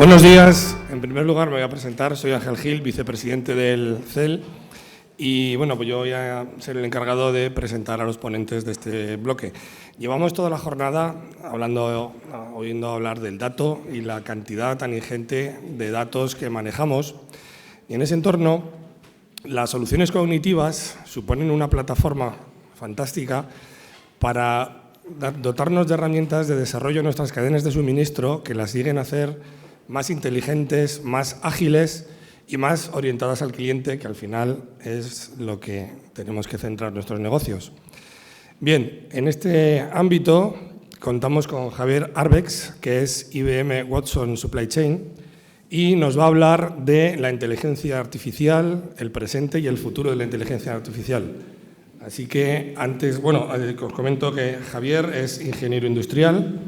Buenos días. En primer lugar me voy a presentar. Soy Ángel Gil, vicepresidente del CEL. Y bueno, pues yo voy a ser el encargado de presentar a los ponentes de este bloque. Llevamos toda la jornada oyendo hablar del dato y la cantidad tan ingente de datos que manejamos. Y en ese entorno, las soluciones cognitivas suponen una plataforma fantástica para dotarnos de herramientas de desarrollo de nuestras cadenas de suministro que las lleguen a hacer más inteligentes, más ágiles y más orientadas al cliente, que al final es lo que tenemos que centrar nuestros negocios. Bien, en este ámbito contamos con Javier Arbex, que es IBM Watson Supply Chain, y nos va a hablar de la inteligencia artificial, el presente y el futuro de la inteligencia artificial. Así que antes, os comento que Javier es ingeniero industrial,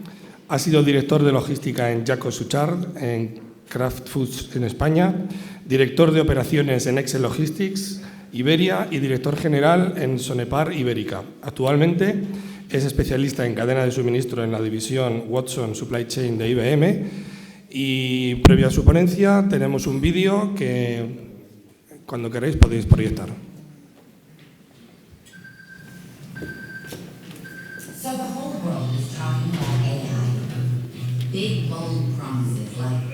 ha sido director de logística en Jacobs Suchard, en Kraft Foods en España, director de operaciones en Excel Logistics, Iberia y director general en Sonepar Ibérica. Actualmente es especialista en cadena de suministro en la división Watson Supply Chain de IBM y previo a su ponencia tenemos un vídeo que cuando queráis podéis proyectar. So the whole world is talking about AI. Big, bold promises like...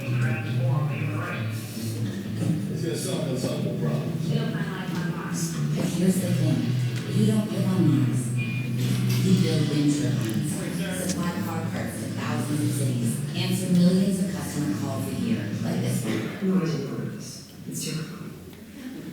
It's going to solve unsolvable problems. You don't find life on Mars. But here's the thing. You don't live on Mars. You build wind turbines, supply car parts to thousands of cities, answer millions of customer calls a year, like this one. No, it's a purpose. It's your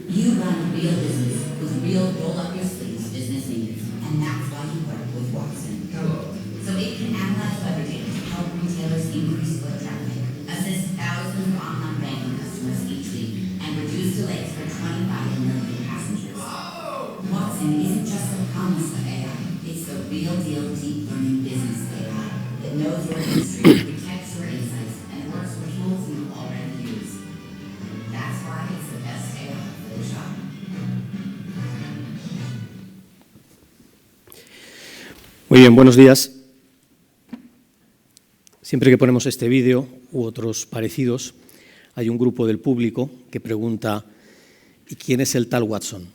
You run a real business with real roll-up-your-sleeves business needs, and that's why you work with Watson. Hello. So it can analyze weather data to help retailers increase foot traffic, assist thousands of online banking customers each week, and reduce delays for 25 million passengers. Watson isn't just the promise of AI, it's the real deal deep learning business AI that knows your industry, protects your insights, and works with tools you already use. That's why it's the best AI for the job. Muy bien, buenos días. Siempre que ponemos este vídeo u otros parecidos, hay un grupo del público que pregunta ¿y quién es el tal Watson?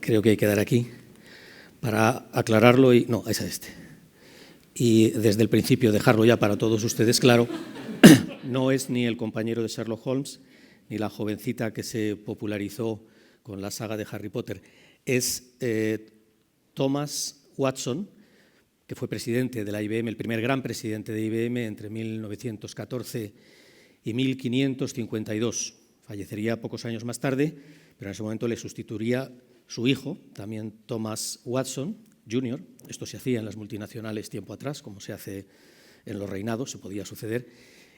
Creo que hay que dar aquí para aclararlo y... No, es este. Y desde el principio dejarlo ya para todos ustedes claro, no es ni el compañero de Sherlock Holmes ni la jovencita que se popularizó con la saga de Harry Potter. Es Thomas Watson, que fue presidente de la IBM, el primer gran presidente de IBM entre 1914 y 1552. Fallecería pocos años más tarde, pero en ese momento le sustituiría su hijo, también Thomas Watson Jr. Esto se hacía en las multinacionales tiempo atrás, como se hace en los reinados, se podía suceder.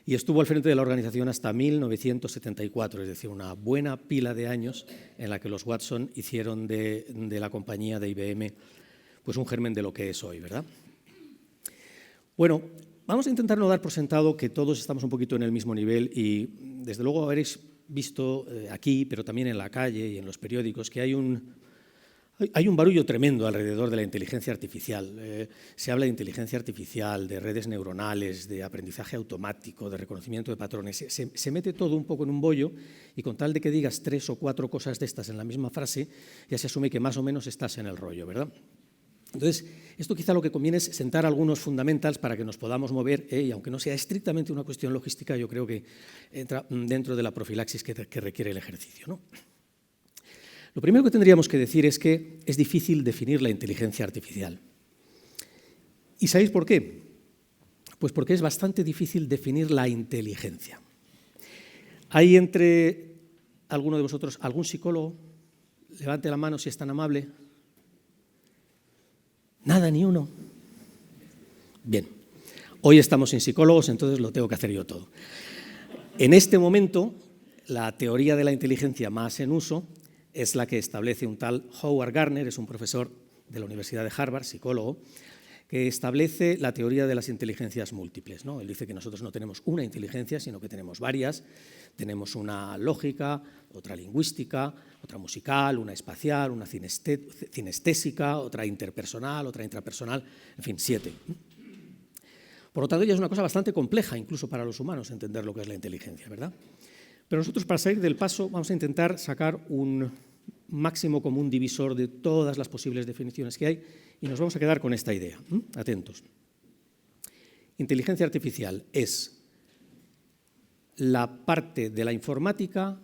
Y estuvo al frente de la organización hasta 1974, es decir, una buena pila de años en la que los Watson hicieron de la compañía de IBM pues un germen de lo que es hoy, ¿verdad? Bueno, vamos a intentar no dar por sentado que todos estamos un poquito en el mismo nivel y desde luego habréis visto aquí, pero también en la calle y en los periódicos, que hay un barullo tremendo alrededor de la inteligencia artificial. Se habla de inteligencia artificial, de redes neuronales, de aprendizaje automático, de reconocimiento de patrones. Se mete todo un poco en un bollo y con tal de que digas 3 o 4 cosas de estas en la misma frase, ya se asume que más o menos estás en el rollo, ¿verdad? Entonces, esto quizá lo que conviene es sentar algunos fundamentals para que nos podamos mover, y aunque no sea estrictamente una cuestión logística, yo creo que entra dentro de la profilaxis que requiere el ejercicio, ¿no? Lo primero que tendríamos que decir es que es difícil definir la inteligencia artificial. ¿Y sabéis por qué? Pues porque es bastante difícil definir la inteligencia. ¿Hay entre alguno de vosotros algún psicólogo? Levante la mano si es tan amable. Nada, ni uno. Bien, hoy estamos sin psicólogos, entonces lo tengo que hacer yo todo. En este momento, la teoría de la inteligencia más en uso es la que establece un tal Howard Gardner, es un profesor de la Universidad de Harvard, psicólogo, que establece la teoría de las inteligencias múltiples, ¿no? Él dice que nosotros no tenemos una inteligencia, sino que tenemos varias. Tenemos una lógica, otra lingüística, otra musical, una espacial, una cinestésica, otra interpersonal, otra intrapersonal, en fin, 7. Por lo tanto, ya es una cosa bastante compleja, incluso para los humanos, entender lo que es la inteligencia, ¿verdad? Pero nosotros, para salir del paso, vamos a intentar sacar un máximo común divisor de todas las posibles definiciones que hay y nos vamos a quedar con esta idea. Atentos. Inteligencia artificial es la parte de la informática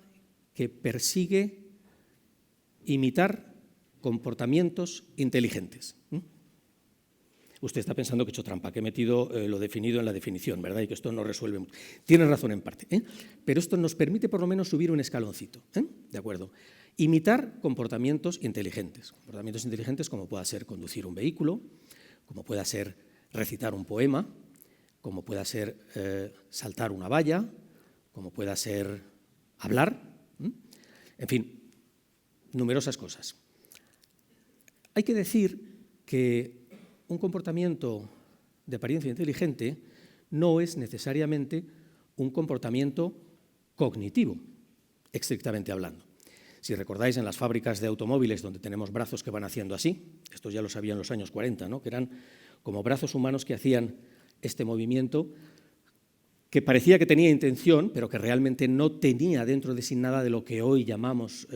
que persigue imitar comportamientos inteligentes. Usted está pensando que he hecho trampa, que he metido lo definido en la definición, ¿verdad? Y que esto no resuelve mucho. Tiene razón en parte, pero esto nos permite por lo menos subir un escaloncito, ¿de acuerdo? Imitar comportamientos inteligentes. Comportamientos inteligentes como pueda ser conducir un vehículo, como pueda ser recitar un poema, como pueda ser saltar una valla, como pueda ser hablar, en fin, numerosas cosas. Hay que decir que un comportamiento de apariencia inteligente no es necesariamente un comportamiento cognitivo, estrictamente hablando. Si recordáis, en las fábricas de automóviles donde tenemos brazos que van haciendo así, esto ya lo sabían en los años 40, ¿no? Que eran como brazos humanos que hacían este movimiento que parecía que tenía intención, pero que realmente no tenía dentro de sí nada de lo que hoy llamamos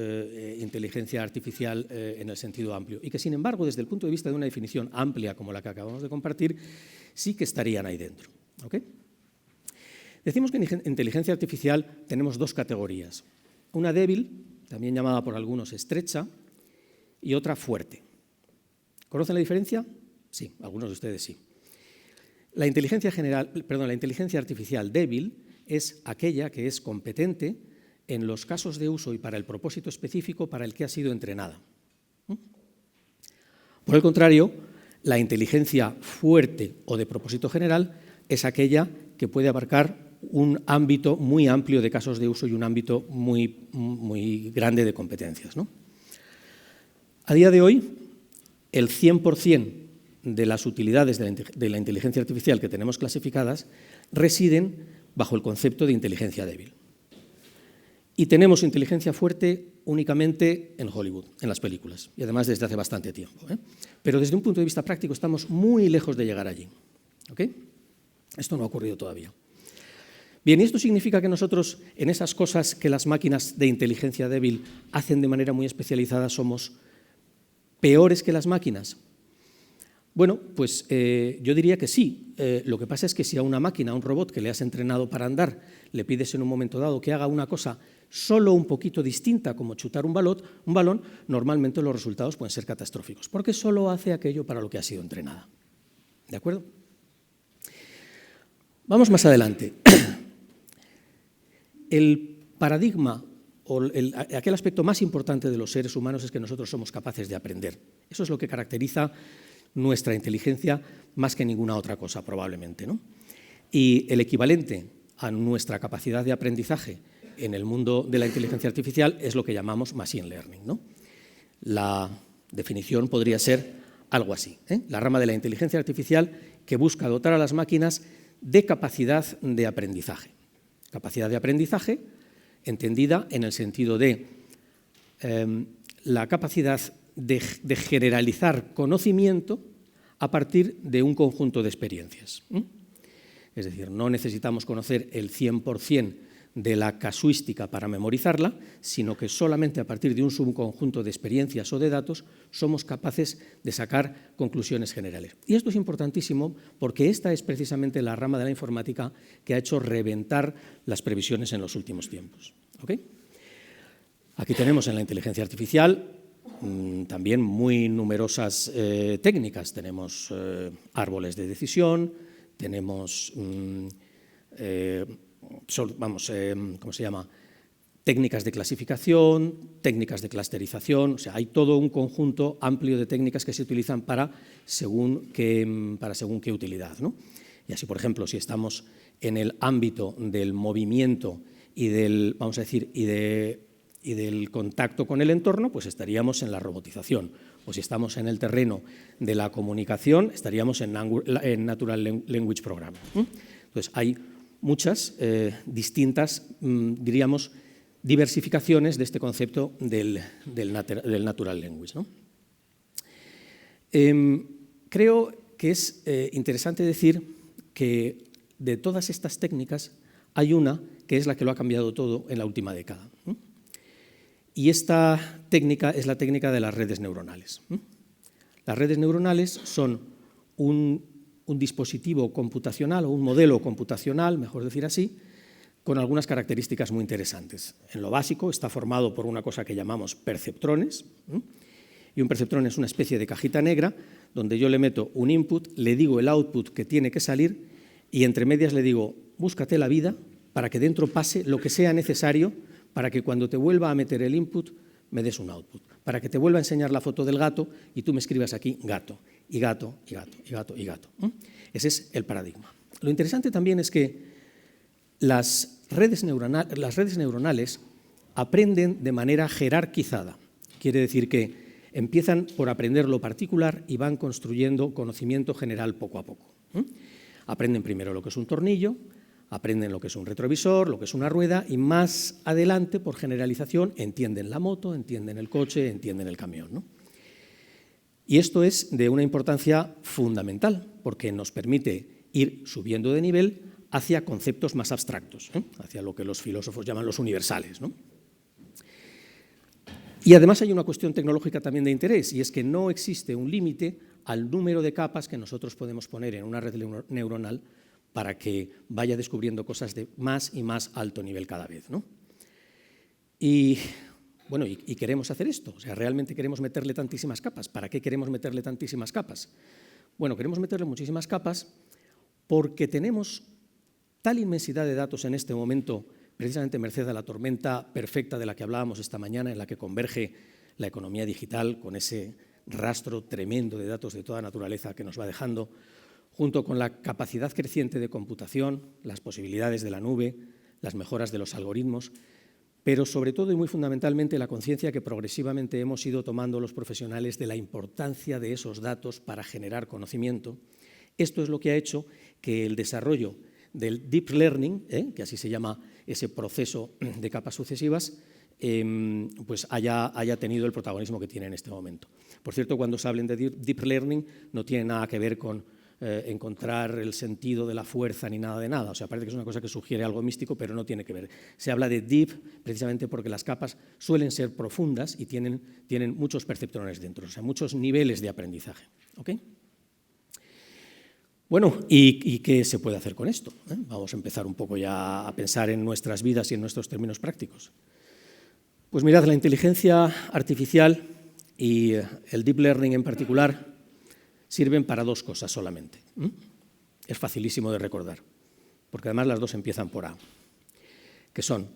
inteligencia artificial en el sentido amplio, y que, sin embargo, desde el punto de vista de una definición amplia como la que acabamos de compartir, sí que estarían ahí dentro. ¿Okay? Decimos que en inteligencia artificial tenemos dos categorías, una débil, también llamada por algunos estrecha, y otra fuerte. ¿Conocen la diferencia? Sí, algunos de ustedes sí. La inteligencia artificial débil es aquella que es competente en los casos de uso y para el propósito específico para el que ha sido entrenada. Por el contrario, la inteligencia fuerte o de propósito general es aquella que puede abarcar un ámbito muy amplio de casos de uso y un ámbito muy grande de competencias, ¿no? A día de hoy, el 100% de las utilidades de la inteligencia artificial que tenemos clasificadas residen bajo el concepto de inteligencia débil. Y tenemos inteligencia fuerte únicamente en Hollywood, en las películas, y además desde hace bastante tiempo. Pero desde un punto de vista práctico estamos muy lejos de llegar allí. ¿Okay? Esto no ha ocurrido todavía. Bien, y esto significa que nosotros, en esas cosas que las máquinas de inteligencia débil hacen de manera muy especializada, somos peores que las máquinas. Bueno, pues yo diría que sí. Lo que pasa es que si a una máquina, a un robot que le has entrenado para andar, le pides en un momento dado que haga una cosa solo un poquito distinta, como chutar un balón, normalmente los resultados pueden ser catastróficos, porque solo hace aquello para lo que ha sido entrenada. ¿De acuerdo? Vamos más adelante. El paradigma o aquel aspecto más importante de los seres humanos es que nosotros somos capaces de aprender. Eso es lo que caracteriza nuestra inteligencia más que ninguna otra cosa, probablemente, ¿no? Y el equivalente a nuestra capacidad de aprendizaje en el mundo de la inteligencia artificial es lo que llamamos machine learning, ¿no? La definición podría ser algo así, la rama de la inteligencia artificial que busca dotar a las máquinas de capacidad de aprendizaje. Capacidad de aprendizaje entendida en el sentido de la capacidad de generalizar conocimiento a partir de un conjunto de experiencias. Es decir, no necesitamos conocer el 100% de la casuística para memorizarla, sino que solamente a partir de un subconjunto de experiencias o de datos somos capaces de sacar conclusiones generales. Y esto es importantísimo porque esta es precisamente la rama de la informática que ha hecho reventar las previsiones en los últimos tiempos. ¿Okay? Aquí tenemos en la inteligencia artificial también muy numerosas técnicas. Tenemos árboles de decisión, tenemos técnicas de clasificación, técnicas de clusterización, o sea, hay todo un conjunto amplio de técnicas que se utilizan para según qué utilidad, ¿no? Y así, por ejemplo, si estamos en el ámbito del movimiento y del, vamos a decir, y del contacto con el entorno, pues estaríamos en la robotización. O si estamos en el terreno de la comunicación, estaríamos en Natural Language Programming. Entonces, hay muchas distintas, diríamos, diversificaciones de este concepto del Natural Language, ¿no? Creo que es interesante decir que de todas estas técnicas hay una que es la que lo ha cambiado todo en la última década. Y esta técnica es la técnica de las redes neuronales. Las redes neuronales son un dispositivo computacional o un modelo computacional, mejor decir así, con algunas características muy interesantes. En lo básico está formado por una cosa que llamamos perceptrones, y un perceptrón es una especie de cajita negra donde yo le meto un input, le digo el output que tiene que salir y entre medias le digo, búscate la vida para que dentro pase lo que sea necesario para que cuando te vuelva a meter el input me des un output, para que te vuelva a enseñar la foto del gato y tú me escribas aquí gato, y gato, y gato, y gato, y gato. Ese es el paradigma. Lo interesante también es que las redes neuronales aprenden de manera jerarquizada. Quiere decir que empiezan por aprender lo particular y van construyendo conocimiento general poco a poco. Aprenden primero lo que es un tornillo, aprenden lo que es un retrovisor, lo que es una rueda y más adelante, por generalización, entienden la moto, entienden el coche, entienden el camión, ¿no? Y esto es de una importancia fundamental porque nos permite ir subiendo de nivel hacia conceptos más abstractos, hacia lo que los filósofos llaman los universales, ¿no? Y además hay una cuestión tecnológica también de interés, y es que no existe un límite al número de capas que nosotros podemos poner en una red neuronal para que vaya descubriendo cosas de más y más alto nivel cada vez, ¿no? Y bueno, y queremos hacer esto, o sea, realmente queremos meterle tantísimas capas. ¿Para qué queremos meterle tantísimas capas? Bueno, queremos meterle muchísimas capas porque tenemos tal inmensidad de datos en este momento, precisamente merced a la tormenta perfecta de la que hablábamos esta mañana, en la que converge la economía digital con ese rastro tremendo de datos de toda naturaleza que nos va dejando, junto con la capacidad creciente de computación, las posibilidades de la nube, las mejoras de los algoritmos, pero sobre todo y muy fundamentalmente la conciencia que progresivamente hemos ido tomando los profesionales de la importancia de esos datos para generar conocimiento. Esto es lo que ha hecho que el desarrollo del deep learning, que así se llama ese proceso de capas sucesivas, pues haya tenido el protagonismo que tiene en este momento. Por cierto, cuando se hablen de deep learning no tiene nada que ver con encontrar el sentido de la fuerza ni nada de nada. O sea, parece que es una cosa que sugiere algo místico, pero no tiene que ver. Se habla de deep precisamente porque las capas suelen ser profundas y tienen muchos perceptrones dentro, o sea, muchos niveles de aprendizaje. ¿Okay? Bueno, ¿y qué se puede hacer con esto? Vamos a empezar un poco ya a pensar en nuestras vidas y en nuestros términos prácticos. Pues mirad, la inteligencia artificial y el deep learning en particular sirven para dos cosas solamente. Es facilísimo de recordar, porque además las dos empiezan por A, que son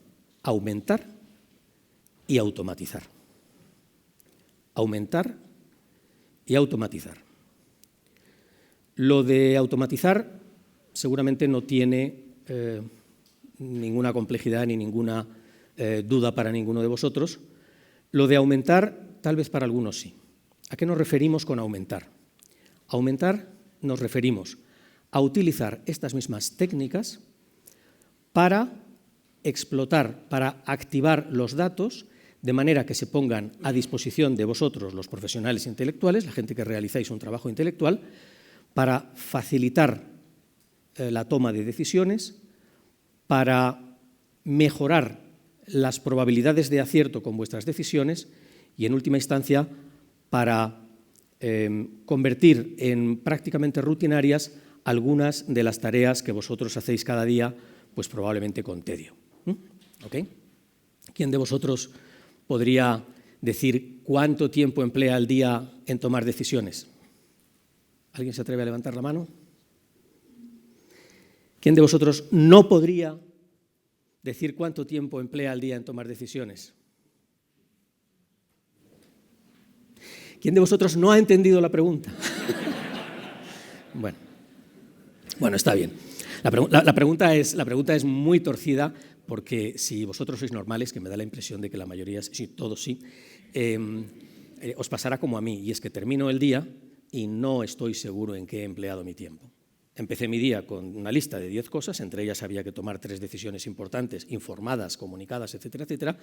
aumentar y automatizar. Aumentar y automatizar. Lo de automatizar seguramente no tiene ninguna complejidad ni ninguna duda para ninguno de vosotros. Lo de aumentar, tal vez para algunos sí. ¿A qué nos referimos con aumentar? Aumentar nos referimos a utilizar estas mismas técnicas para explotar, para activar los datos de manera que se pongan a disposición de vosotros, los profesionales intelectuales, la gente que realizáis un trabajo intelectual, para facilitar la toma de decisiones, para mejorar las probabilidades de acierto con vuestras decisiones y, en última instancia, para convertir en prácticamente rutinarias algunas de las tareas que vosotros hacéis cada día, pues probablemente con tedio. ¿Okay? ¿Quién de vosotros podría decir cuánto tiempo emplea al día en tomar decisiones? ¿Alguien se atreve a levantar la mano? ¿Quién de vosotros no podría decir cuánto tiempo emplea al día en tomar decisiones? ¿Quién de vosotros no ha entendido la pregunta? Bueno, está bien. La pregunta es muy torcida porque si vosotros sois normales, que me da la impresión de que la mayoría, sí, todos sí, os pasará como a mí, y es que termino el día y no estoy seguro en qué he empleado mi tiempo. empecé mi día con una lista de 10 cosas, entre ellas había que tomar 3 decisiones importantes, informadas, comunicadas, etcétera, etcétera.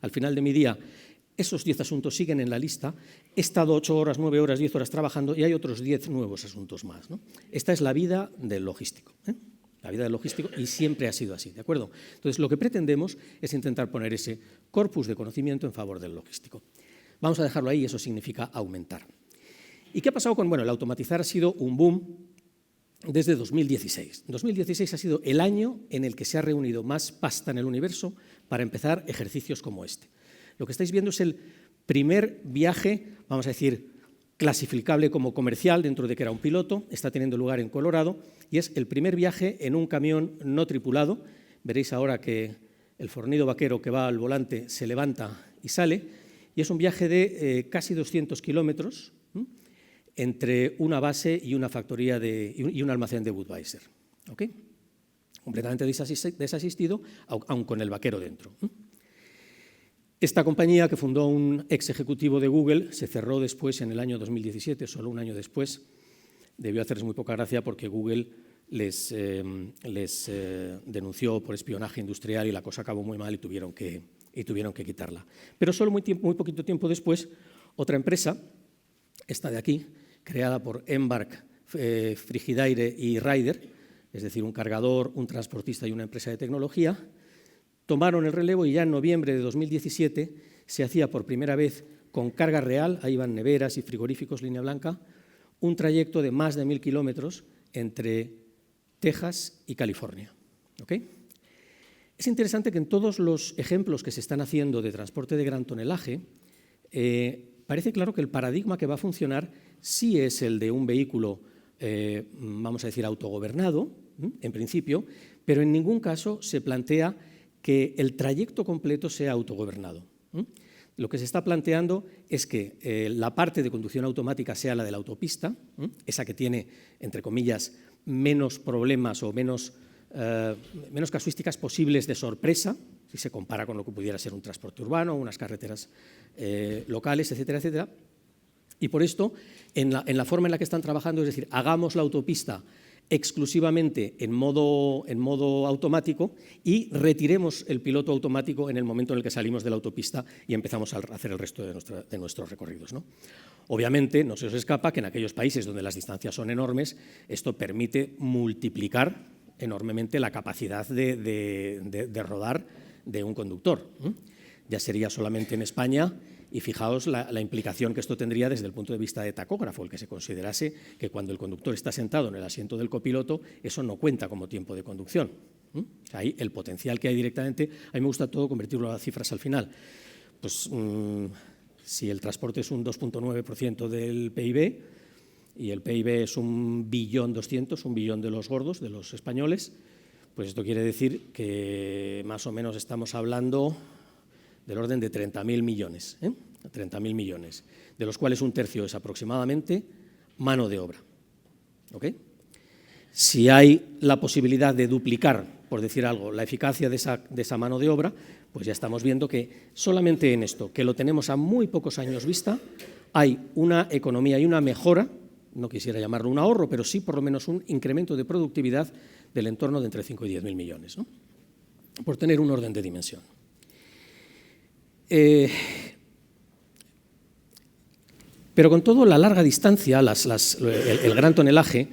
Al final de mi día, esos 10 asuntos siguen en la lista. He estado 8 horas, 9 horas, 10 horas trabajando y hay otros 10 nuevos asuntos más, ¿no? Esta es la vida del logístico, ¿eh? La vida del logístico, y siempre ha sido así, ¿de acuerdo? Entonces, lo que pretendemos es intentar poner ese corpus de conocimiento en favor del logístico. Vamos a dejarlo ahí, eso significa aumentar. ¿Y qué ha pasado con...? Bueno, el automatizar ha sido un boom desde 2016. 2016 ha sido el año en el que se ha reunido más pasta en el universo para empezar ejercicios como este. Lo que estáis viendo es el primer viaje, vamos a decir, clasificable como comercial, dentro de que era un piloto, está teniendo lugar en Colorado, y es el primer viaje en un camión no tripulado. Veréis ahora que el fornido vaquero que va al volante se levanta y sale, y es un viaje de casi 200 kilómetros entre una base y una factoría y un almacén de Budweiser. ¿Okay? Completamente desasistido, aun con el vaquero dentro. Esta compañía, que fundó un ex ejecutivo de Google, se cerró después en el año 2017, solo un año después. Debió hacerles muy poca gracia porque Google les denunció por espionaje industrial y la cosa acabó muy mal y tuvieron que quitarla. Pero solo muy poquito tiempo después, otra empresa, esta de aquí, creada por Embark, Frigidaire y Ryder, es decir, un cargador, un transportista y una empresa de tecnología, tomaron el relevo y ya en noviembre de 2017 se hacía por primera vez con carga real, ahí van neveras y frigoríficos, línea blanca, un trayecto de más de 1.000 kilómetros entre Texas y California. ¿Okay? Es interesante que en todos los ejemplos que se están haciendo de transporte de gran tonelaje, parece claro que el paradigma que va a funcionar sí es el de un vehículo, vamos a decir, autogobernado, en principio, pero en ningún caso se plantea que el trayecto completo sea autogobernado. Lo que se está planteando es que la parte de conducción automática sea la de la autopista, esa que tiene, entre comillas, menos problemas o menos casuísticas posibles de sorpresa, si se compara con lo que pudiera ser un transporte urbano, unas carreteras locales, etcétera, etcétera. Y por esto, en la forma en la que están trabajando, es decir, hagamos la autopista exclusivamente en modo automático y retiremos el piloto automático en el momento en el que salimos de la autopista y empezamos a hacer el resto de nuestros recorridos, ¿no? Obviamente, no se os escapa que en aquellos países donde las distancias son enormes, esto permite multiplicar enormemente la capacidad de rodar de un conductor. Ya sería solamente en España. Y fijaos la implicación que esto tendría desde el punto de vista de tacógrafo, el que se considerase que cuando el conductor está sentado en el asiento del copiloto, eso no cuenta como tiempo de conducción. Ahí el potencial que hay directamente, a mí me gusta todo convertirlo a cifras al final. Pues si el transporte es un 2,9% del PIB y el PIB es 1,2 billón, 1 billón de los gordos, de los españoles, pues esto quiere decir que más o menos estamos hablando del orden de 30.000 millones, 30.000 millones, de los cuales un tercio es aproximadamente mano de obra. ¿Okay? Si hay la posibilidad de duplicar, por decir algo, la eficacia de esa mano de obra, pues ya estamos viendo que solamente en esto, que lo tenemos a muy pocos años vista, hay una economía y una mejora, no quisiera llamarlo un ahorro, pero sí por lo menos un incremento de productividad del entorno de entre 5 y 10.000 millones, ¿no? Por tener un orden de dimensión. Pero con todo, la larga distancia, el gran tonelaje,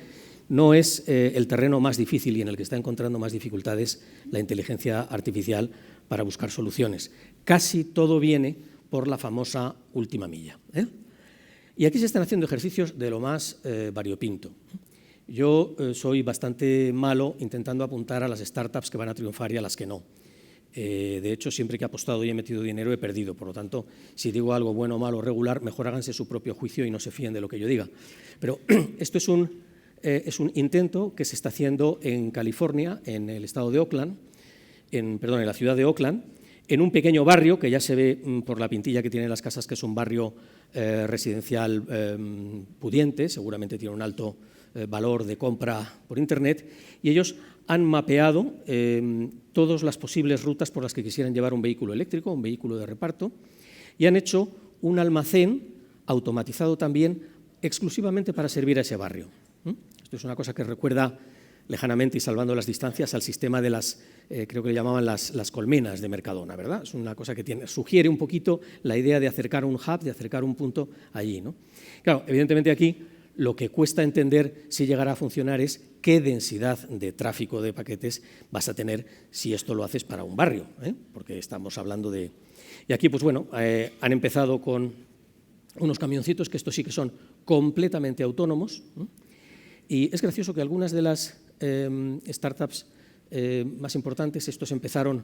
no es el terreno más difícil y en el que está encontrando más dificultades la inteligencia artificial para buscar soluciones. Casi todo viene por la famosa última milla. Y aquí se están haciendo ejercicios de lo más variopinto. Yo soy bastante malo intentando apuntar a las startups que van a triunfar y a las que no. De hecho, siempre que he apostado y he metido dinero he perdido. Por lo tanto, si digo algo bueno, malo, regular, mejor háganse su propio juicio y no se fíen de lo que yo diga. Pero esto es un intento que se está haciendo en California, en el estado de Oakland, en la ciudad de Oakland, en un pequeño barrio que ya se ve por la pintilla que tienen las casas, que es un barrio residencial pudiente, seguramente tiene un alto valor de compra por Internet, y ellos han mapeado todas las posibles rutas por las que quisieran llevar un vehículo eléctrico, un vehículo de reparto, y han hecho un almacén automatizado también exclusivamente para servir a ese barrio. Esto es una cosa que recuerda lejanamente y salvando las distancias, al sistema de las, creo que le llamaban las colmenas de Mercadona, ¿verdad? Es una cosa que sugiere un poquito la idea de acercar un hub, de acercar un punto allí, ¿no? Claro, evidentemente aquí lo que cuesta entender si llegará a funcionar es qué densidad de tráfico de paquetes vas a tener si esto lo haces para un barrio, porque estamos hablando de... Y aquí, pues bueno, han empezado con unos camioncitos que estos sí que son completamente autónomos, y es gracioso que algunas de las startups más importantes, estos empezaron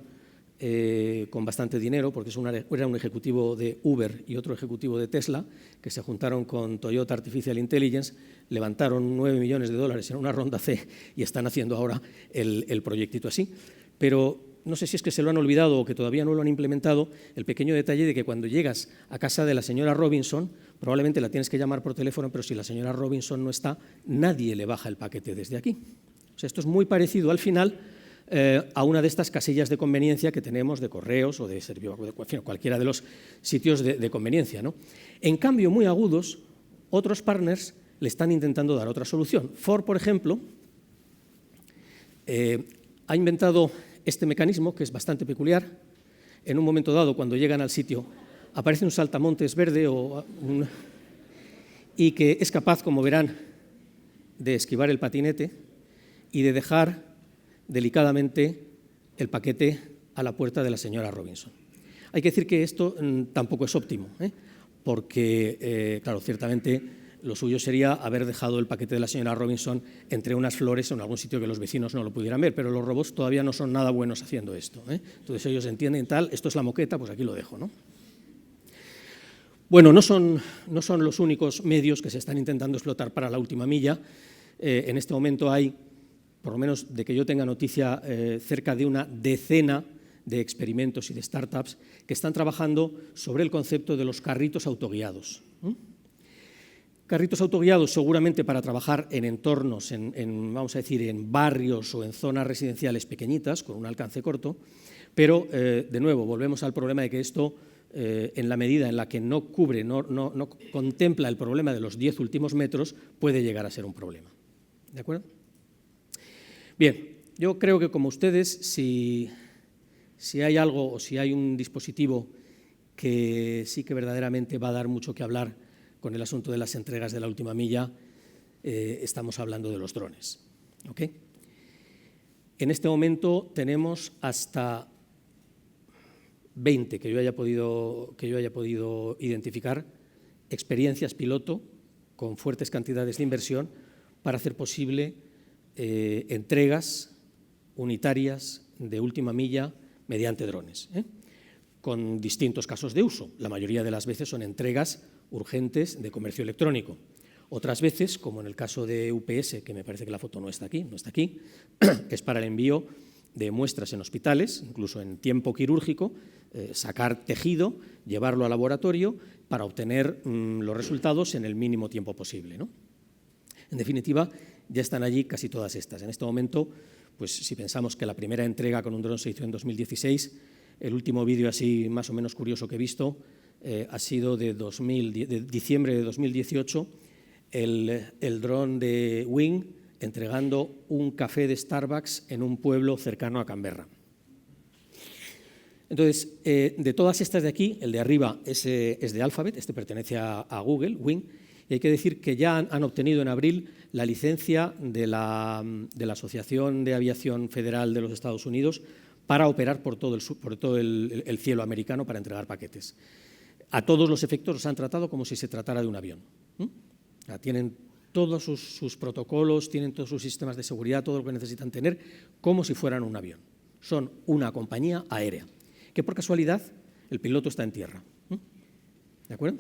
con bastante dinero, porque era un ejecutivo de Uber y otro ejecutivo de Tesla, que se juntaron con Toyota Artificial Intelligence, levantaron $9 millones en una ronda C y están haciendo ahora el proyectito así. Pero no sé si es que se lo han olvidado o que todavía no lo han implementado, el pequeño detalle de que cuando llegas a casa de la señora Robinson, probablemente la tienes que llamar por teléfono, pero si la señora Robinson no está, nadie le baja el paquete desde aquí. O sea, esto es muy parecido al final a una de estas casillas de conveniencia que tenemos de correos o de cualquiera de los sitios de conveniencia, ¿no? En cambio, muy agudos, otros partners le están intentando dar otra solución. Ford, por ejemplo, ha inventado este mecanismo que es bastante peculiar. En un momento dado, cuando llegan al sitio, aparece un saltamontes verde y que es capaz, como verán, de esquivar el patinete y de dejar delicadamente el paquete a la puerta de la señora Robinson. Hay que decir que esto tampoco es óptimo, porque, claro, ciertamente lo suyo sería haber dejado el paquete de la señora Robinson entre unas flores o en algún sitio que los vecinos no lo pudieran ver, pero los robots todavía no son nada buenos haciendo esto. Entonces ellos entienden tal, esto es la moqueta, pues aquí lo dejo, ¿no? Bueno, no son los únicos medios que se están intentando explotar para la última milla. En este momento hay, por lo menos de que yo tenga noticia, cerca de una decena de experimentos y de startups que están trabajando sobre el concepto de los carritos autoguiados. Carritos autoguiados seguramente para trabajar en entornos, vamos a decir, en barrios o en zonas residenciales pequeñitas, con un alcance corto, pero, de nuevo, volvemos al problema de que esto, en la medida en la que no cubre, no contempla el problema de los 10 últimos metros, puede llegar a ser un problema. ¿De acuerdo? Bien, yo creo que como ustedes, si hay algo o si hay un dispositivo que sí que verdaderamente va a dar mucho que hablar con el asunto de las entregas de la última milla, estamos hablando de los drones. ¿Okay? En este momento tenemos hasta 20 que yo haya podido identificar, experiencias piloto con fuertes cantidades de inversión para hacer posible entregas unitarias de última milla mediante drones, con distintos casos de uso. La mayoría de las veces son entregas urgentes de comercio electrónico. Otras veces, como en el caso de UPS, que me parece que la foto no está aquí, es para el envío de muestras en hospitales, incluso en tiempo quirúrgico, sacar tejido, llevarlo al laboratorio para obtener los resultados en el mínimo tiempo posible, ¿no? En definitiva, ya están allí casi todas estas. En este momento, pues si pensamos que la primera entrega con un dron se hizo en 2016, el último vídeo así más o menos curioso que he visto ha sido de diciembre de 2018, el dron de Wing entregando un café de Starbucks en un pueblo cercano a Canberra. Entonces, de todas estas de aquí, el de arriba es de Alphabet, este pertenece a Google, Wing, y hay que decir que ya han obtenido en abril la licencia de la Asociación de Aviación Federal de los Estados Unidos para operar por todo el cielo americano para entregar paquetes. A todos los efectos los han tratado como si se tratara de un avión. Tienen todos sus protocolos, tienen todos sus sistemas de seguridad, todo lo que necesitan tener, como si fueran un avión. Son una compañía aérea, que por casualidad el piloto está en tierra. ¿De acuerdo?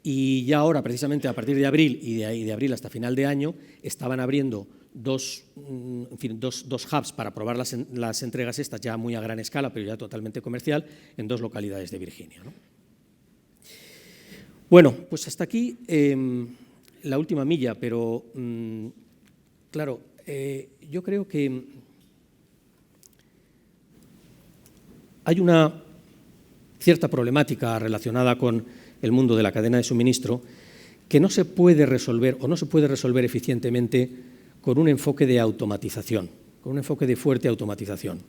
Y ya ahora, precisamente a partir de abril y de abril hasta final de año, estaban abriendo dos hubs para probar las entregas estas ya muy a gran escala, pero ya totalmente comercial, en 2 localidades de Virginia, ¿no? Bueno, pues hasta aquí la última milla, pero claro, yo creo que hay una cierta problemática relacionada con el mundo de la cadena de suministro que no se puede resolver o no se puede resolver eficientemente con un enfoque de automatización, con un enfoque de fuerte automatización.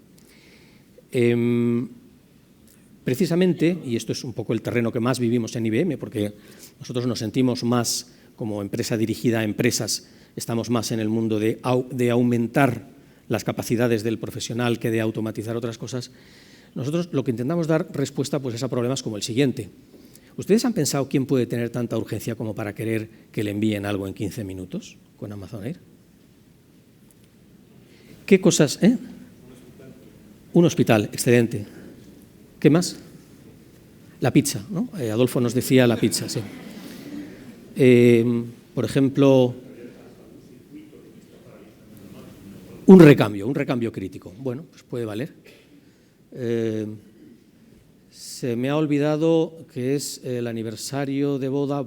Precisamente, y esto es un poco el terreno que más vivimos en IBM, porque nosotros nos sentimos más como empresa dirigida a empresas, estamos más en el mundo de aumentar las capacidades del profesional que de automatizar otras cosas. Nosotros lo que intentamos dar respuesta pues, es a problemas como el siguiente. ¿Ustedes han pensado quién puede tener tanta urgencia como para querer que le envíen algo en 15 minutos con Amazon Air? ¿Qué cosas? Un hospital, excelente. ¿Qué más? La pizza, ¿no? Adolfo nos decía la pizza, sí. Por ejemplo, un recambio crítico. Bueno, pues puede valer. Se me ha olvidado que es el aniversario de boda,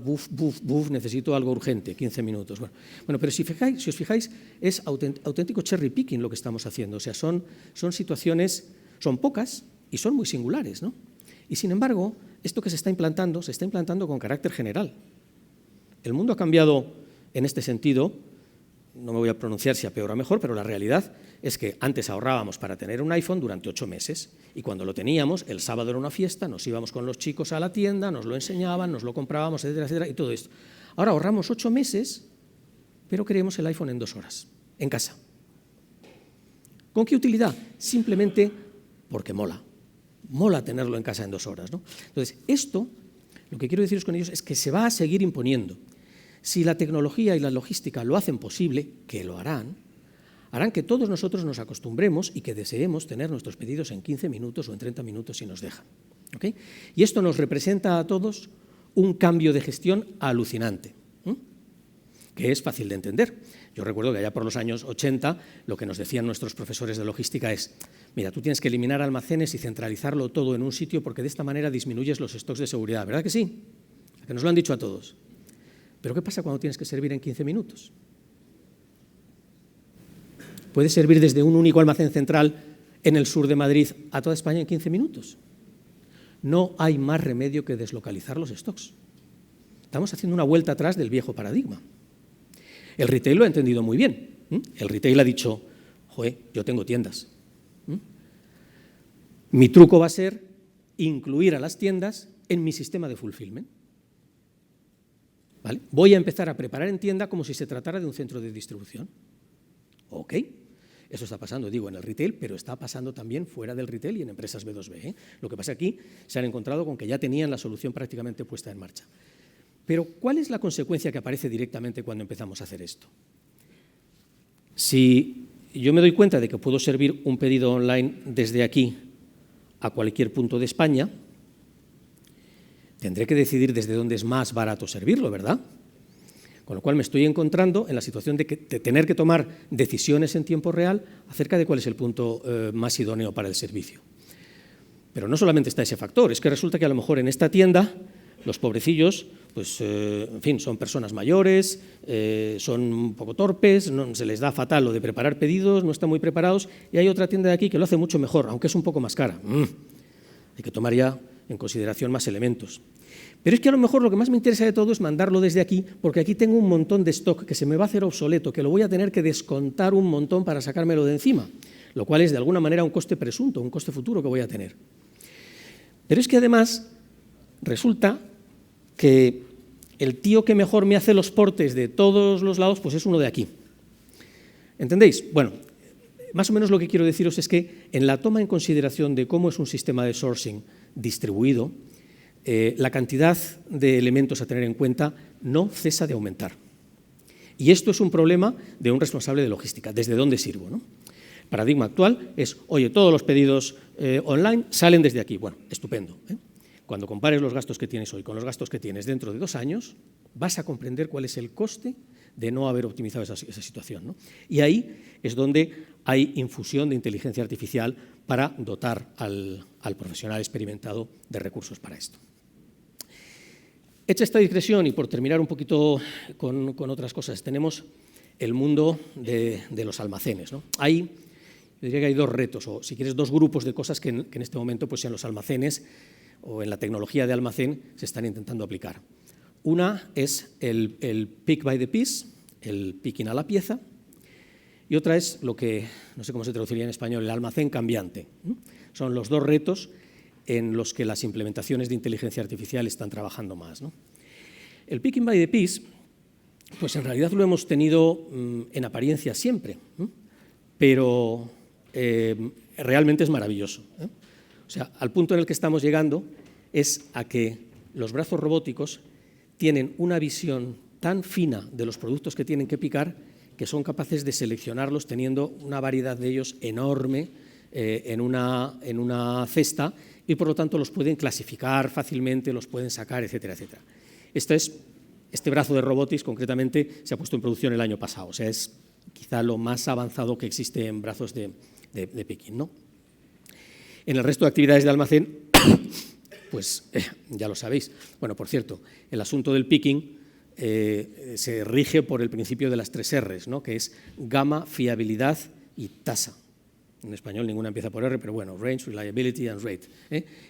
necesito algo urgente, 15 minutos. Bueno, pero si os fijáis, es auténtico cherry picking lo que estamos haciendo. O sea, son situaciones, son pocas y son muy singulares, ¿no? Y sin embargo, esto que se está implantando con carácter general. El mundo ha cambiado en este sentido. No me voy a pronunciar si a peor o a mejor, pero la realidad es que antes ahorrábamos para tener un iPhone durante 8 meses y cuando lo teníamos, el sábado era una fiesta, nos íbamos con los chicos a la tienda, nos lo enseñaban, nos lo comprábamos, etcétera, etcétera, y todo esto. Ahora ahorramos 8 meses, pero queremos el iPhone en 2 horas, en casa. ¿Con qué utilidad? Simplemente porque mola. Mola tenerlo en casa en 2 horas, ¿no? Entonces, esto, lo que quiero deciros con ellos es que se va a seguir imponiendo. Si la tecnología y la logística lo hacen posible, que lo harán que todos nosotros nos acostumbremos y que deseemos tener nuestros pedidos en 15 minutos o en 30 minutos si nos dejan. ¿Okay? Y esto nos representa a todos un cambio de gestión alucinante, que es fácil de entender. Yo recuerdo que allá por los años 80 lo que nos decían nuestros profesores de logística es: mira, tú tienes que eliminar almacenes y centralizarlo todo en un sitio porque de esta manera disminuyes los stocks de seguridad. ¿Verdad que sí? Que nos lo han dicho a todos. ¿Pero qué pasa cuando tienes que servir en 15 minutos? ¿Puedes servir desde un único almacén central en el sur de Madrid a toda España en 15 minutos? No hay más remedio que deslocalizar los stocks. Estamos haciendo una vuelta atrás del viejo paradigma. El retail lo ha entendido muy bien. El retail ha dicho: joder, yo tengo tiendas. Mi truco va a ser incluir a las tiendas en mi sistema de fulfillment. ¿Vale? Voy a empezar a preparar en tienda como si se tratara de un centro de distribución. Ok, eso está pasando, digo, en el retail, pero está pasando también fuera del retail y en empresas B2B. Lo que pasa aquí, se han encontrado con que ya tenían la solución prácticamente puesta en marcha. Pero, ¿cuál es la consecuencia que aparece directamente cuando empezamos a hacer esto? Si yo me doy cuenta de que puedo servir un pedido online desde aquí a cualquier punto de España, tendré que decidir desde dónde es más barato servirlo, ¿verdad? Con lo cual me estoy encontrando en la situación de tener que tomar decisiones en tiempo real acerca de cuál es el punto más idóneo para el servicio. Pero no solamente está ese factor, es que resulta que a lo mejor en esta tienda los pobrecillos, pues, en fin, son personas mayores, son un poco torpes, se les da fatal lo de preparar pedidos, no están muy preparados, y hay otra tienda de aquí que lo hace mucho mejor, aunque es un poco más cara. Hay que tomar ya en consideración más elementos. Pero es que a lo mejor lo que más me interesa de todo es mandarlo desde aquí, porque aquí tengo un montón de stock que se me va a hacer obsoleto, que lo voy a tener que descontar un montón para sacármelo de encima, lo cual es de alguna manera un coste presunto, un coste futuro que voy a tener. Pero es que además resulta que el tío que mejor me hace los portes de todos los lados, pues es uno de aquí. ¿Entendéis? Bueno, más o menos lo que quiero deciros es que en la toma en consideración de cómo es un sistema de sourcing distribuido, la cantidad de elementos a tener en cuenta no cesa de aumentar. Y esto es un problema de un responsable de logística. ¿Desde dónde sirvo, no? El paradigma actual es: oye, todos los pedidos online salen desde aquí. Bueno, estupendo. Cuando compares los gastos que tienes hoy con los gastos que tienes dentro de 2 años, vas a comprender cuál es el coste de no haber optimizado esa situación, ¿no? Y ahí es donde hay infusión de inteligencia artificial para dotar al profesional experimentado de recursos para esto. Hecha esta digresión y por terminar un poquito con otras cosas, tenemos el mundo de los almacenes, ¿no? Yo diría que hay 2 retos, o si quieres 2 grupos de cosas que en este momento pues en los almacenes o en la tecnología de almacén se están intentando aplicar. Una es el pick by the piece, el picking a la pieza, y otra es lo que, no sé cómo se traduciría en español, el almacén cambiante. Son los dos retos en los que las implementaciones de inteligencia artificial están trabajando más, ¿no? El picking by the piece, pues en realidad lo hemos tenido en apariencia siempre, pero realmente es maravilloso. O sea, al punto en el que estamos llegando es a que los brazos robóticos tienen una visión tan fina de los productos que tienen que picar que son capaces de seleccionarlos teniendo una variedad de ellos enorme en una cesta y por lo tanto los pueden clasificar fácilmente, los pueden sacar, etcétera, etcétera. Este brazo de robotics concretamente se ha puesto en producción el año pasado, o sea, es quizá lo más avanzado que existe en brazos de picking, ¿no? En el resto de actividades de almacén, pues ya lo sabéis. Bueno, por cierto, el asunto del picking se rige por el principio de las 3 R's, ¿no? Que es gama, fiabilidad y tasa. En español ninguna empieza por R, pero bueno, range, reliability and rate,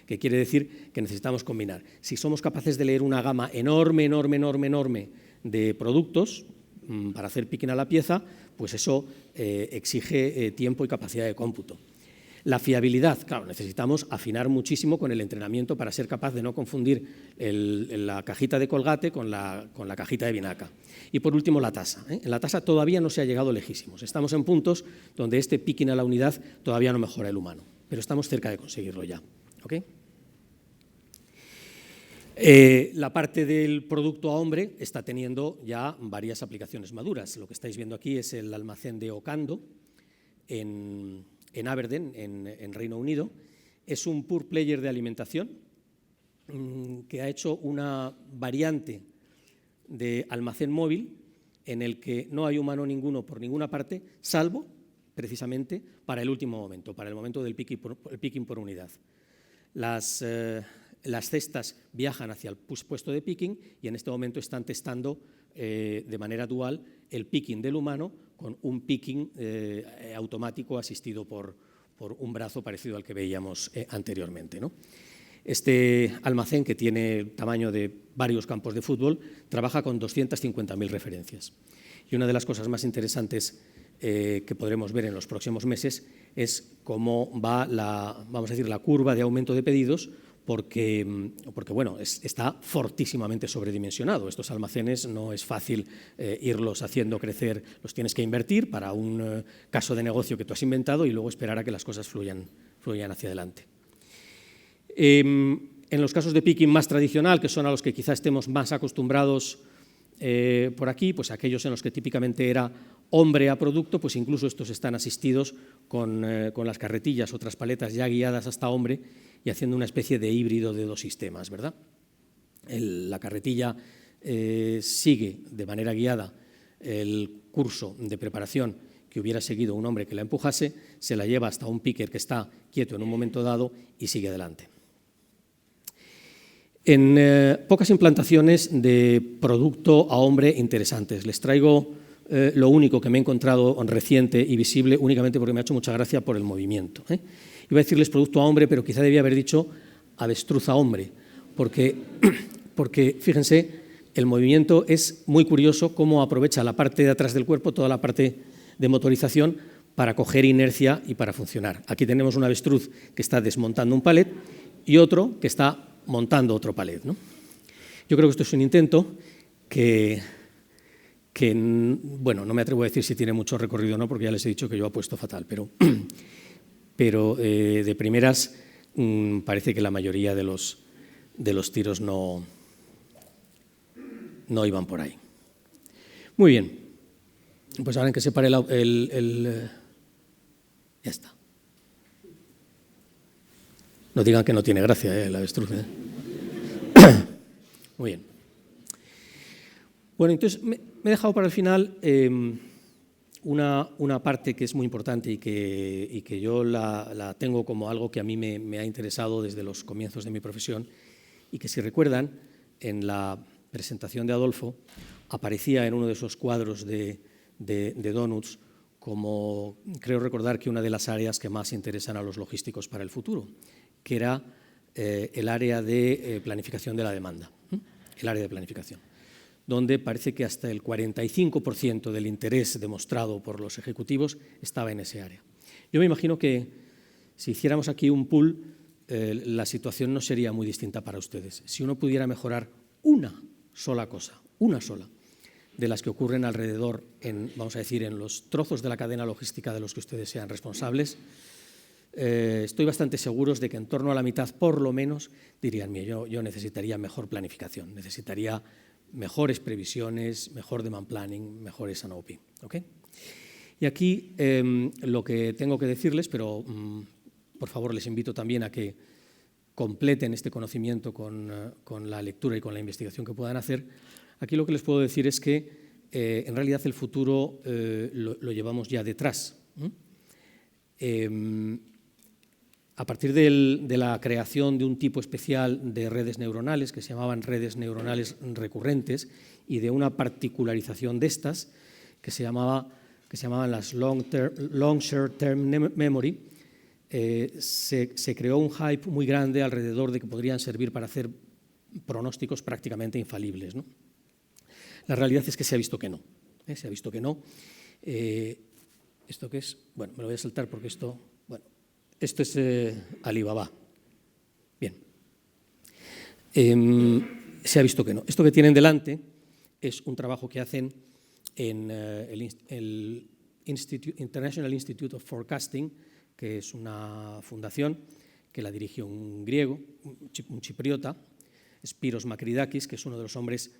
que quiere decir que necesitamos combinar. Si somos capaces de leer una gama enorme de productos para hacer picking a la pieza, pues eso exige tiempo y capacidad de cómputo. La fiabilidad, claro, necesitamos afinar muchísimo con el entrenamiento para ser capaz de no confundir la cajita de Colgate con la cajita de Vinaca. Y por último, la tasa. En la tasa todavía no se ha llegado lejísimos. Estamos en puntos donde este picking a la unidad todavía no mejora el humano, pero estamos cerca de conseguirlo ya. ¿Okay? La parte del producto a hombre está teniendo ya varias aplicaciones maduras. Lo que estáis viendo aquí es el almacén de Ocando en Aberdeen, en Reino Unido. Es un pure player de alimentación que ha hecho una variante de almacén móvil en el que no hay humano ninguno por ninguna parte, salvo precisamente para el último momento, para el momento del picking por unidad. Las cestas viajan hacia el puesto de picking y en este momento están testando de manera dual el picking del humano con un picking automático asistido por un brazo parecido al que veíamos anteriormente, ¿no? Este almacén, que tiene el tamaño de varios campos de fútbol, trabaja con 250.000 referencias. Y una de las cosas más interesantes que podremos ver en los próximos meses es cómo va vamos a decir, la curva de aumento de pedidos, porque bueno, está fortísimamente sobredimensionado. Estos almacenes no es fácil irlos haciendo crecer, los tienes que invertir para un caso de negocio que tú has inventado y luego esperar a que las cosas fluyan hacia adelante. En los casos de picking más tradicional, que son a los que quizá estemos más acostumbrados por aquí, pues aquellos en los que típicamente era hombre a producto, pues incluso estos están asistidos con las carretillas, otras paletas ya guiadas hasta hombre y haciendo una especie de híbrido de 2 sistemas, ¿verdad? La carretilla sigue de manera guiada el curso de preparación que hubiera seguido un hombre que la empujase, se la lleva hasta un picker que está quieto en un momento dado y sigue adelante. En pocas implantaciones de producto a hombre interesantes. Les traigo lo único que me he encontrado reciente y visible únicamente porque me ha hecho mucha gracia por el movimiento. Iba a decirles producto a hombre, pero quizá debía haber dicho avestruz a hombre, porque fíjense, el movimiento es muy curioso cómo aprovecha la parte de atrás del cuerpo, toda la parte de motorización, para coger inercia y para funcionar. Aquí tenemos un avestruz que está desmontando un palet y otro que está montando otro palet, ¿no? Yo creo que esto es un intento que, bueno, no me atrevo a decir si tiene mucho recorrido o no, porque ya les he dicho que yo apuesto fatal, pero de primeras parece que la mayoría de los tiros no iban por ahí. Muy bien, pues ahora en que se pare ya está. No digan que no tiene gracia el avestruz. Muy bien. Bueno, entonces me he dejado para el final una parte que es muy importante y que yo la tengo como algo que a mí me ha interesado desde los comienzos de mi profesión y que, si recuerdan, en la presentación de Adolfo aparecía en uno de esos cuadros de donuts como, creo recordar, que una de las áreas que más interesan a los logísticos para el futuro, que era el área de planificación de la demanda, el área de planificación. donde parece que hasta el 45% del interés demostrado por los ejecutivos estaba en ese área. Yo me imagino que si hiciéramos aquí un pool, la situación no sería muy distinta para ustedes. Si uno pudiera mejorar una sola cosa, una sola, de las que ocurren alrededor, vamos a decir, en los trozos de la cadena logística de los que ustedes sean responsables, estoy bastante seguro de que en torno a la mitad, por lo menos, dirían, mira, yo necesitaría mejor planificación, necesitaría mejores previsiones, mejor demand planning, mejores NOP. ¿Okay? Y aquí lo que tengo que decirles, pero por favor les invito también a que completen este conocimiento con la lectura y con la investigación que puedan hacer. Aquí lo que les puedo decir es que en realidad el futuro lo llevamos ya detrás. A partir de la creación de un tipo especial de redes neuronales que se llamaban redes neuronales recurrentes y de una particularización de estas que se llamaban las long short term memory, se creó un hype muy grande alrededor de que podrían servir para hacer pronósticos prácticamente infalibles, ¿no? La realidad es que se ha visto que no. Se ha visto que no. ¿Esto qué es? Bueno, me lo voy a saltar porque esto es Alibaba. Bien. Se ha visto que no. Esto que tienen delante es un trabajo que hacen en el International Institute of Forecasting, que es una fundación que la dirigió un griego, un chipriota, Spiros Makridakis, que es uno de los hombres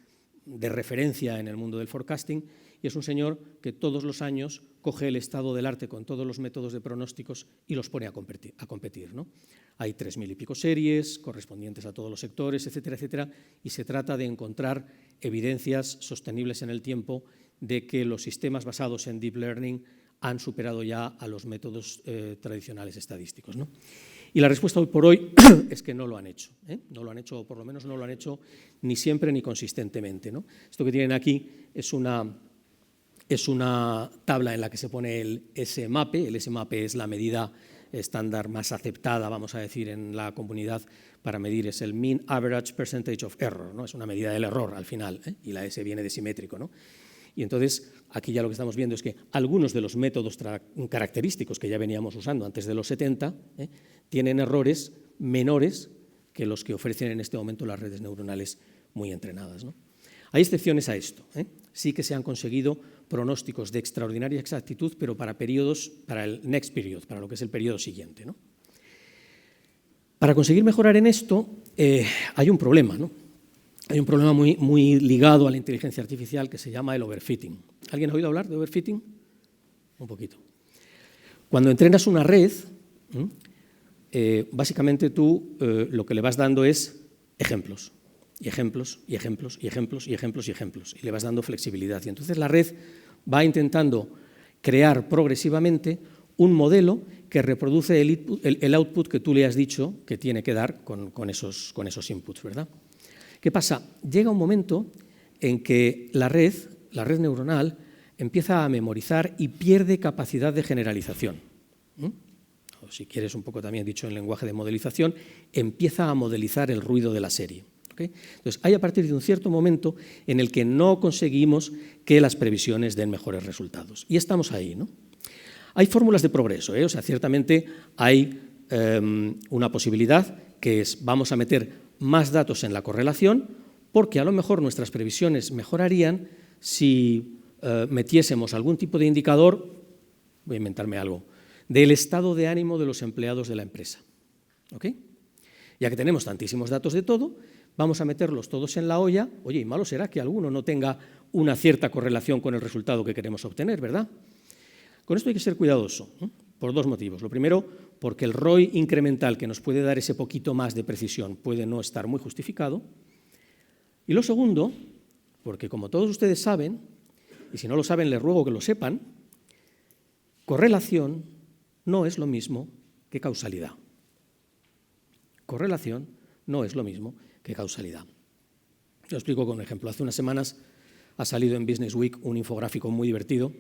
de referencia en el mundo del forecasting, y es un señor que todos los años coge el estado del arte con todos los métodos de pronósticos y los pone a competir, ¿no? Hay 3.000 y pico series correspondientes a todos los sectores, etcétera, etcétera, y se trata de encontrar evidencias sostenibles en el tiempo de que los sistemas basados en deep learning han superado ya a los métodos tradicionales estadísticos, ¿no? Y la respuesta hoy por hoy es que no lo han hecho, no lo han hecho, o por lo menos no lo han hecho ni siempre ni consistentemente, ¿no? Esto que tienen aquí es una tabla en la que se pone el SMAP. El SMAP es la medida estándar más aceptada, vamos a decir, en la comunidad para medir, es el Mean Average Percentage of Error, ¿no? Es una medida del error al final, y la S viene de simétrico, ¿no? Y entonces, aquí ya lo que estamos viendo es que algunos de los métodos característicos que ya veníamos usando antes de los 70 tienen errores menores que los que ofrecen en este momento las redes neuronales muy entrenadas, ¿no? Hay excepciones a esto. Sí que se han conseguido pronósticos de extraordinaria exactitud, pero para periodos, para el next period, para lo que es el periodo siguiente, ¿no? Para conseguir mejorar en esto hay un problema, ¿no? Hay un problema muy ligado a la inteligencia artificial que se llama el overfitting. ¿Alguien ha oído hablar de overfitting? Un poquito. Cuando entrenas una red, básicamente tú lo que le vas dando es ejemplos, y ejemplos, y ejemplos, y ejemplos, y ejemplos, y ejemplos, y le vas dando flexibilidad. Y entonces la red va intentando crear progresivamente un modelo que reproduce el output que tú le has dicho que tiene que dar con esos inputs, ¿verdad? ¿Qué pasa? Llega un momento en que la red neuronal empieza a memorizar y pierde capacidad de generalización. O si quieres un poco también dicho en lenguaje de modelización, empieza a modelizar el ruido de la serie. ¿Okay? Entonces, hay a partir de un cierto momento en el que no conseguimos que las previsiones den mejores resultados. Y estamos ahí, ¿no? Hay fórmulas de progreso, o sea, ciertamente hay una posibilidad que es, vamos a meter más datos en la correlación, porque a lo mejor nuestras previsiones mejorarían si metiésemos algún tipo de indicador, voy a inventarme algo, del estado de ánimo de los empleados de la empresa. ¿Okay? Ya que tenemos tantísimos datos de todo, vamos a meterlos todos en la olla. Oye, y malo será que alguno no tenga una cierta correlación con el resultado que queremos obtener, ¿verdad? Con esto hay que ser cuidadoso, por dos motivos. Lo primero, porque el ROI incremental que nos puede dar ese poquito más de precisión puede no estar muy justificado. Y lo segundo, porque como todos ustedes saben, y si no lo saben les ruego que lo sepan, correlación no es lo mismo que causalidad. Correlación no es lo mismo que causalidad. Lo explico con un ejemplo. Hace unas semanas ha salido en Business Week un infográfico muy divertido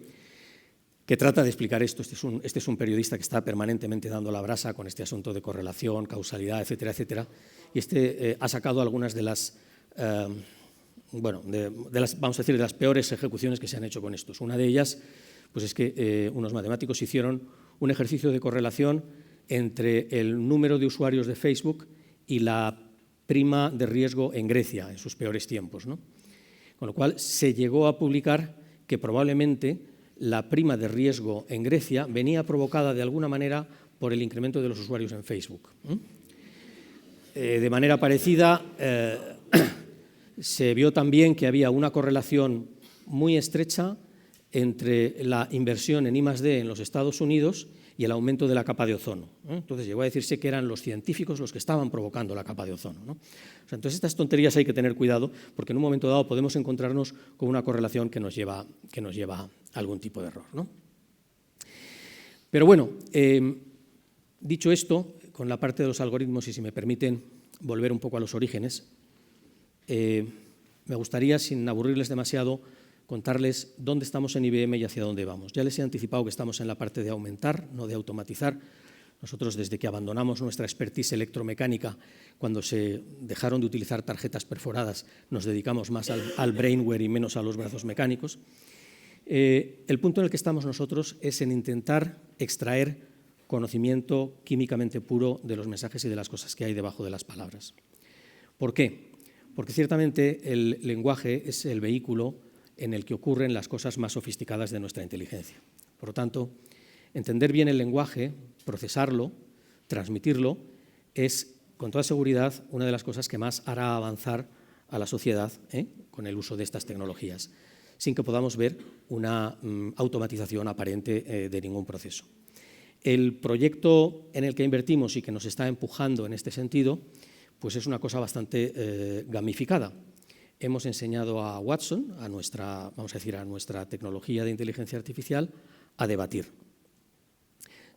que trata de explicar esto. Este es un periodista que está permanentemente dando la brasa con este asunto de correlación, causalidad, etcétera, etcétera. Y ha sacado algunas de bueno, vamos a decir, de las peores ejecuciones que se han hecho con estos. Una de ellas pues es que unos matemáticos hicieron un ejercicio de correlación entre el número de usuarios de Facebook y la prima de riesgo en Grecia en sus peores tiempos, ¿no? Con lo cual se llegó a publicar que probablemente la prima de riesgo en Grecia venía provocada de alguna manera por el incremento de los usuarios en Facebook. De manera parecida, se vio también que había una correlación muy estrecha entre la inversión en I+D en los Estados Unidos y el aumento de la capa de ozono. Entonces llegó a decirse que eran los científicos los que estaban provocando la capa de ozono, ¿no? O sea, entonces estas tonterías hay que tener cuidado porque en un momento dado podemos encontrarnos con una correlación que nos lleva a algún tipo de error, ¿no? Pero bueno, dicho esto, con la parte de los algoritmos, y si me permiten volver un poco a los orígenes, me gustaría, sin aburrirles demasiado, contarles dónde estamos en IBM y hacia dónde vamos. Ya les he anticipado que estamos en la parte de aumentar, no de automatizar. Nosotros, desde que abandonamos nuestra expertise electromecánica, cuando se dejaron de utilizar tarjetas perforadas, nos dedicamos más al brainware y menos a los brazos mecánicos. El punto en el que estamos nosotros es en intentar extraer conocimiento químicamente puro de los mensajes y de las cosas que hay debajo de las palabras. ¿Por qué? Porque ciertamente el lenguaje es el vehículo en el que ocurren las cosas más sofisticadas de nuestra inteligencia. Por lo tanto, entender bien el lenguaje, procesarlo, transmitirlo, es, con toda seguridad, una de las cosas que más hará avanzar a la sociedad con el uso de estas tecnologías, sin que podamos ver una automatización aparente de ningún proceso. El proyecto en el que invertimos y que nos está empujando en este sentido, pues es una cosa bastante gamificada. Hemos enseñado a Watson, a nuestra tecnología de inteligencia artificial, a debatir.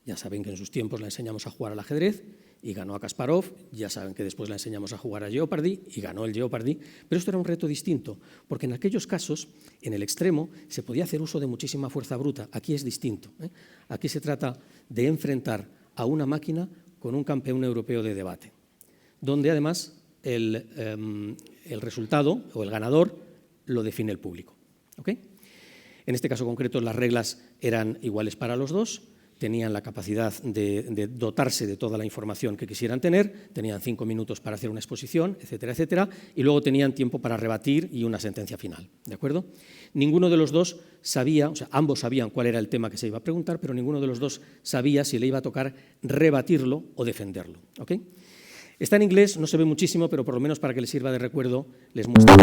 Ya saben que en sus tiempos la enseñamos a jugar al ajedrez y ganó a Kasparov, ya saben que después la enseñamos a jugar a Jeopardy y ganó el Jeopardy, pero esto era un reto distinto, porque en aquellos casos, en el extremo, se podía hacer uso de muchísima fuerza bruta. Aquí es distinto. Aquí se trata de enfrentar a una máquina con un campeón europeo de debate, donde además el resultado o el ganador lo define el público. ¿Okay? En este caso concreto las reglas eran iguales para los dos, tenían la capacidad de dotarse de toda la información que quisieran tener, tenían 5 minutos para hacer una exposición, etcétera, etcétera, y luego tenían tiempo para rebatir y una sentencia final. ¿De acuerdo? Ninguno de los dos sabía, o sea, ambos sabían cuál era el tema que se iba a preguntar, pero ninguno de los dos sabía si le iba a tocar rebatirlo o defenderlo. ¿Okay? Está en inglés, no se ve muchísimo, pero por lo menos para que les sirva de recuerdo, les muestro.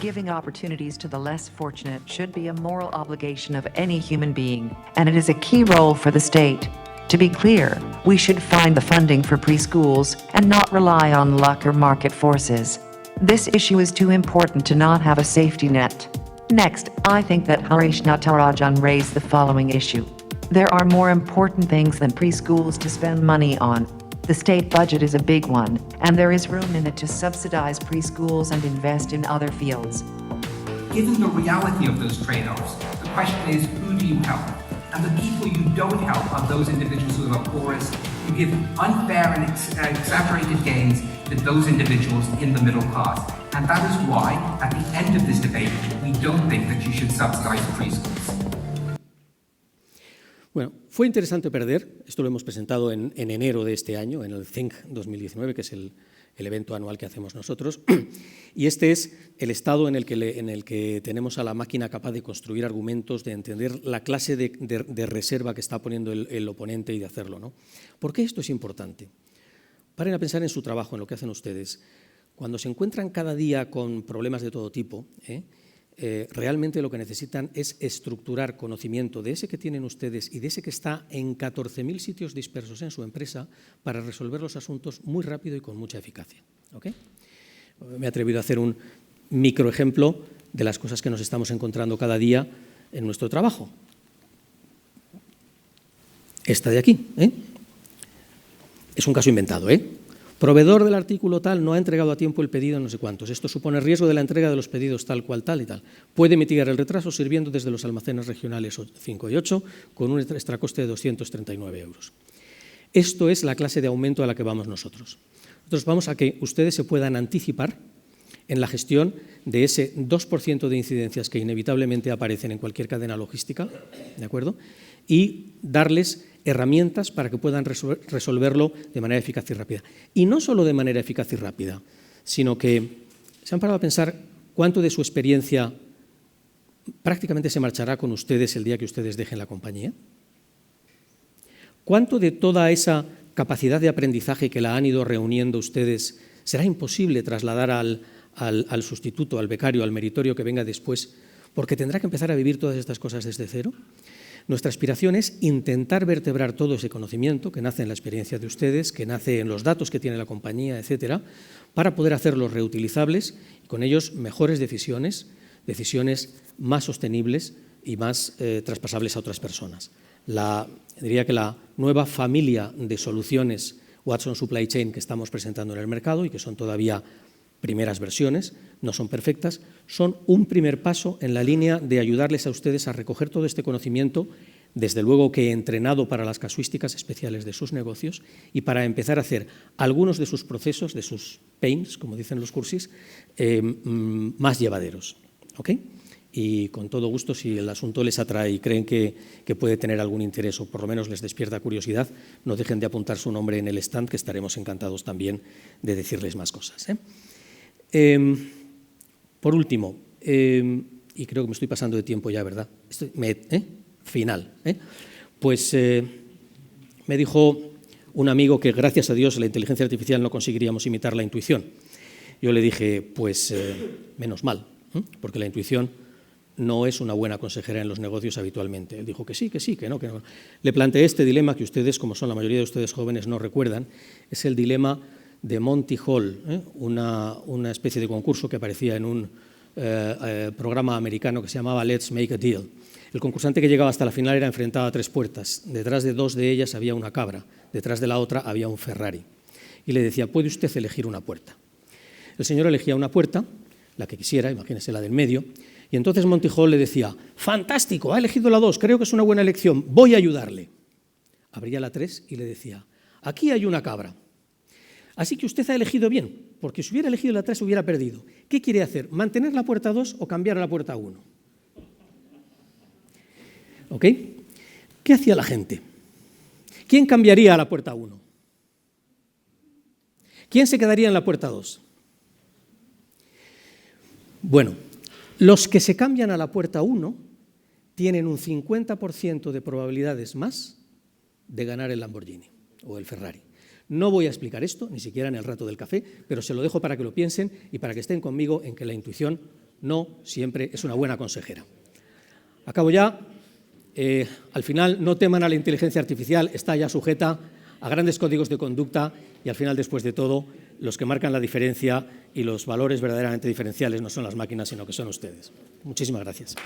Giving opportunities to the less fortunate should be a moral obligation of any human being, and it is a key role for the state. To be clear, we should find the funding for preschools and not rely on luck or market forces. This issue is too important to not have a safety net. Next, I think that Harish Natarajan raised the following issue. There are more important things than preschools to spend money on. The state budget is a big one, and there is room in it to subsidize preschools and invest in other fields. Given the reality of those trade-offs, the question is, who do you help? And the people you don't help are those individuals who are the poorest. You give unfair and exaggerated gains to those individuals in the middle class. And that is why, at the end of this debate, we don't think that you should subsidize preschools. Bueno, fue interesante perder, esto lo hemos presentado en enero de este año, en el Think 2019, que es el evento anual que hacemos nosotros, y este es el estado en el que tenemos a la máquina capaz de construir argumentos, de entender la clase de reserva que está poniendo el oponente y de hacerlo, ¿no? ¿Por qué esto es importante? Paren a pensar en su trabajo, en lo que hacen ustedes. cuando se encuentran cada día con problemas de todo tipo, realmente lo que necesitan es estructurar conocimiento de ese que tienen ustedes y de ese que está en 14.000 sitios dispersos en su empresa para resolver los asuntos muy rápido y con mucha eficacia. ¿Okay? Me he atrevido a hacer un microejemplo de las cosas que nos estamos encontrando cada día en nuestro trabajo. Esta de aquí, es un caso inventado, Proveedor del artículo tal no ha entregado a tiempo el pedido no sé cuántos. Esto supone riesgo de la entrega de los pedidos tal cual, tal y tal. Puede mitigar el retraso sirviendo desde los almacenes regionales 5 y 8 con un extracoste de 239 euros. Esto es la clase de aumento a la que vamos nosotros. Nosotros vamos a que ustedes se puedan anticipar en la gestión de ese 2% de incidencias que inevitablemente aparecen en cualquier cadena logística, ¿de acuerdo? Y darles herramientas para que puedan resolverlo de manera eficaz y rápida. Y no solo de manera eficaz y rápida, sino que se han parado a pensar cuánto de su experiencia prácticamente se marchará con ustedes el día que ustedes dejen la compañía. ¿Cuánto de toda esa capacidad de aprendizaje que la han ido reuniendo ustedes será imposible trasladar al sustituto, al becario, al meritorio que venga después, porque tendrá que empezar a vivir todas estas cosas desde cero? Nuestra aspiración es intentar vertebrar todo ese conocimiento que nace en la experiencia de ustedes, que nace en los datos que tiene la compañía, etcétera, para poder hacerlos reutilizables y con ellos mejores decisiones más sostenibles y más traspasables a otras personas. Diría que la nueva familia de soluciones Watson Supply Chain que estamos presentando en el mercado y que son todavía primeras versiones, no son perfectas, son un primer paso en la línea de ayudarles a ustedes a recoger todo este conocimiento, desde luego que entrenado para las casuísticas especiales de sus negocios y para empezar a hacer algunos de sus procesos, de sus pains, como dicen los cursis, más llevaderos. ¿Okay? Y con todo gusto, si el asunto les atrae y creen que puede tener algún interés o por lo menos les despierta curiosidad, no dejen de apuntar su nombre en el stand, que estaremos encantados también de decirles más cosas. Por último, y creo que me estoy pasando de tiempo ya, ¿verdad? Final. Pues me dijo un amigo que gracias a Dios la inteligencia artificial no conseguiríamos imitar la intuición. Yo le dije, pues menos mal, porque la intuición no es una buena consejera en los negocios habitualmente. Él dijo que sí, que no. Le planteé este dilema que ustedes, como son la mayoría de ustedes jóvenes, no recuerdan. Es el dilema de Monty Hall, una especie de concurso que aparecía en un programa americano que se llamaba Let's Make a Deal. El concursante que llegaba hasta la final era enfrentado a 3 puertas. Detrás de 2 de ellas había una cabra, detrás de la otra había un Ferrari. Y le decía, puede usted elegir una puerta. El señor elegía una puerta, la que quisiera, imagínese la del medio, y entonces Monty Hall le decía, fantástico, ha elegido la 2, creo que es una buena elección, voy a ayudarle. Abría la 3 y le decía, aquí hay una cabra. Así que usted ha elegido bien, porque si hubiera elegido la 3 hubiera perdido. ¿Qué quiere hacer? ¿Mantener la puerta 2 o cambiar a la puerta 1? ¿Ok? ¿Qué hacía la gente? ¿Quién cambiaría a la puerta 1? ¿Quién se quedaría en la puerta 2? Bueno, los que se cambian a la puerta 1 tienen un 50% de probabilidades más de ganar el Lamborghini o el Ferrari. No voy a explicar esto, ni siquiera en el rato del café, pero se lo dejo para que lo piensen y para que estén conmigo en que la intuición no siempre es una buena consejera. Acabo ya. Al final, no teman a la inteligencia artificial, está ya sujeta a grandes códigos de conducta y al final, después de todo, los que marcan la diferencia y los valores verdaderamente diferenciales no son las máquinas, sino que son ustedes. Muchísimas gracias.